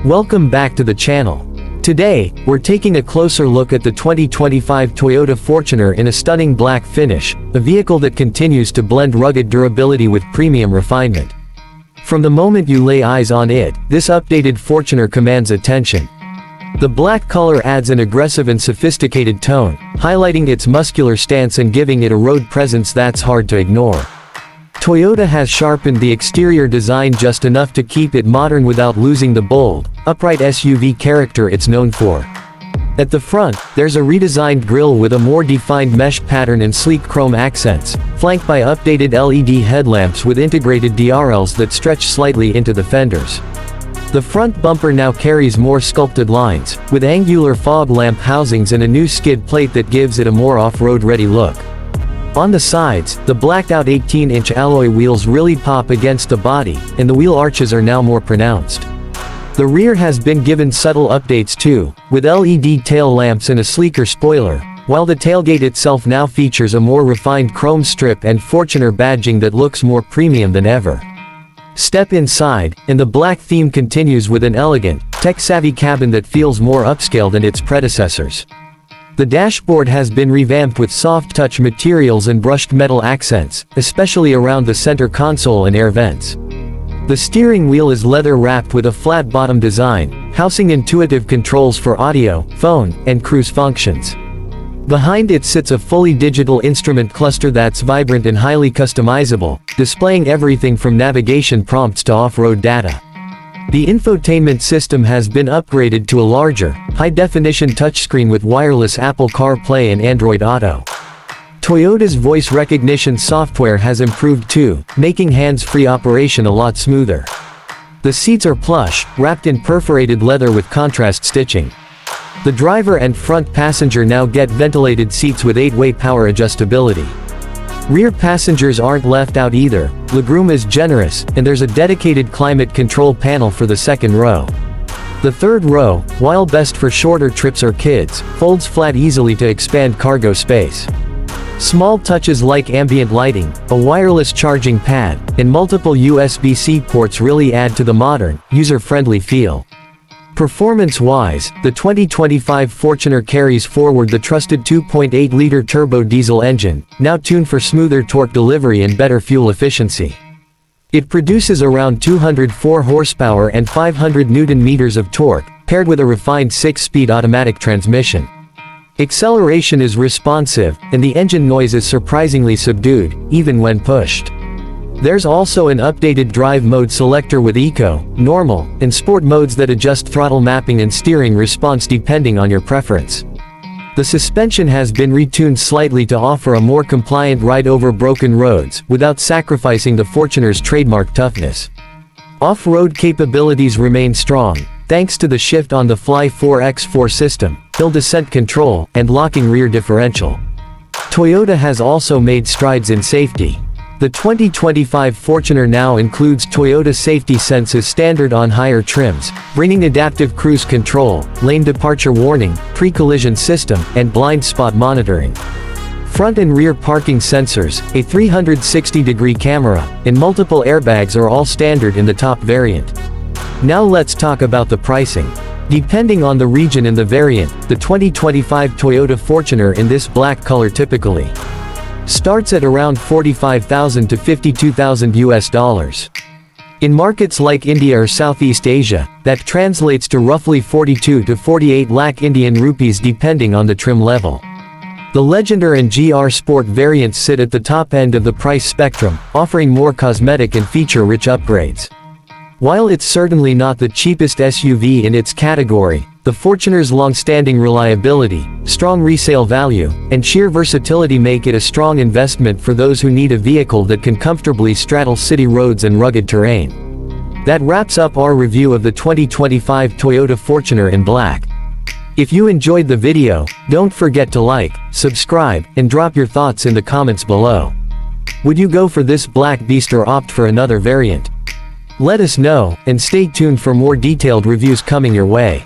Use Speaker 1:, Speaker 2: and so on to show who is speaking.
Speaker 1: Welcome back to the channel. Today, we're taking a closer look at the 2025 Toyota Fortuner in a stunning black finish, a vehicle that continues to blend rugged durability with premium refinement. From the moment you lay eyes on it, this updated Fortuner commands attention. The black color adds an aggressive and sophisticated tone, highlighting its muscular stance and giving it a road presence that's hard to ignore. Toyota has sharpened the exterior design just enough to keep it modern without losing the bold, upright SUV character it's known for. At the front, there's a redesigned grille with a more defined mesh pattern and sleek chrome accents, flanked by updated LED headlamps with integrated DRLs that stretch slightly into the fenders. The front bumper now carries more sculpted lines, with angular fog lamp housings and a new skid plate that gives it a more off-road ready look. On the sides, the blacked-out 18-inch alloy wheels really pop against the body, and the wheel arches are now more pronounced. The rear has been given subtle updates too, with LED tail lamps and a sleeker spoiler, while the tailgate itself now features a more refined chrome strip and Fortuner badging that looks more premium than ever. Step inside, and the black theme continues with an elegant, tech-savvy cabin that feels more upscale than its predecessors. The dashboard has been revamped with soft-touch materials and brushed metal accents, especially around the center console and air vents. The steering wheel is leather-wrapped with a flat-bottom design, housing intuitive controls for audio, phone, and cruise functions. Behind it sits a fully digital instrument cluster that's vibrant and highly customizable, displaying everything from navigation prompts to off-road data. The infotainment system has been upgraded to a larger, high-definition touchscreen with wireless Apple CarPlay and Android Auto. Toyota's voice recognition software has improved too, making hands-free operation a lot smoother. The seats are plush, wrapped in perforated leather with contrast stitching. The driver and front passenger now get ventilated seats with 8-way power adjustability. Rear passengers aren't left out either, legroom is generous, and there's a dedicated climate control panel for the second row. The third row, while best for shorter trips or kids, folds flat easily to expand cargo space. Small touches like ambient lighting, a wireless charging pad, and multiple USB-C ports really add to the modern, user-friendly feel. Performance-wise, the 2025 Fortuner carries forward the trusted 2.8-liter turbo diesel engine, now tuned for smoother torque delivery and better fuel efficiency. It produces around 204 horsepower and 500 Nm of torque, paired with a refined 6-speed automatic transmission. Acceleration is responsive, and the engine noise is surprisingly subdued, even when pushed. There's also an updated drive mode selector with Eco, Normal, and Sport modes that adjust throttle mapping and steering response depending on your preference. The suspension has been retuned slightly to offer a more compliant ride over broken roads, without sacrificing the Fortuner's trademark toughness. Off-road capabilities remain strong, thanks to the shift-on-the-fly 4x4 system, hill descent control, and locking rear differential. Toyota has also made strides in safety. The 2025 Fortuner now includes Toyota Safety Sense as standard on higher trims, bringing adaptive cruise control, lane departure warning, pre-collision system, and blind spot monitoring. Front and rear parking sensors, a 360-degree camera, and multiple airbags are all standard in the top variant. Now let's talk about the pricing. Depending on the region and the variant, the 2025 Toyota Fortuner in this black color typically starts at around $45,000 to $52,000. In markets like India or Southeast Asia, that translates to roughly 42 to 48 lakh Indian rupees depending on the trim level. The Legender and GR Sport variants sit at the top end of the price spectrum, offering more cosmetic and feature-rich upgrades. While it's certainly not the cheapest SUV in its category, the Fortuner's long-standing reliability, strong resale value, and sheer versatility make it a strong investment for those who need a vehicle that can comfortably straddle city roads and rugged terrain. That wraps up our review of the 2025 Toyota Fortuner in black. If you enjoyed the video, don't forget to like, subscribe, and drop your thoughts in the comments below. Would you go for this black beast or opt for another variant? Let us know, and stay tuned for more detailed reviews coming your way.